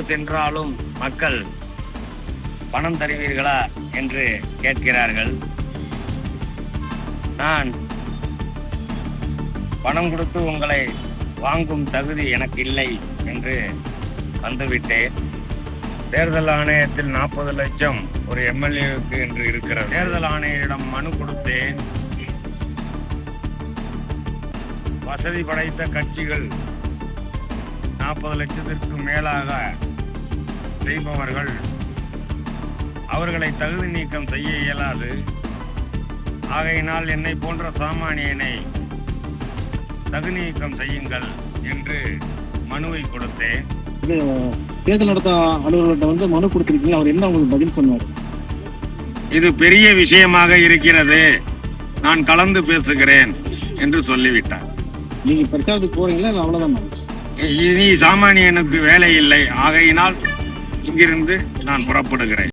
சென்றாலும் மக்கள் பணம் தருவீர்களா என்று கேட்கிறார்கள். நான் பணம் கொடுத்து உங்களை வாங்கும் தகுதி எனக்கு இல்லை என்று வந்துவிட்டேன். தேர்தல் ஆணையத்தில் 40 லட்சம் ஒரு எம்எல்ஏவுக்கு என்று இருக்கிறது. தேர்தல் ஆணையரிடம் மனு கொடுத்தேன். வசதி படைத்த கட்சிகள் 40 லட்சத்திற்கு மேலாக செய்பவர்கள் அவர்களை தகுதி நீக்கம் செய்ய இயலாது. ஆகையினால் என்னை போன்ற சாமானியனை தகுதி நீக்கம் செய்யுங்கள் என்று மனுவை கொடுத்தேன். தேர்தல் நடத்த அலுவலர்கிட்ட மனு கொடுத்திருக்கீங்க, அவர் என்ன உங்களுக்கு பதில் சொன்னார்? இது பெரிய விஷயமாக இருக்கிறது, நான் கலந்து பேசுகிறேன் என்று சொல்லிவிட்டார். நீங்க பிரச்சாரத்துக்கு போறீங்களா இல்லை அவ்வளவுதான்? இனி சாமானியனுக்கு வேலை இல்லை, ஆகையினால் இங்கிருந்து நான் புறப்படுகிறேன்.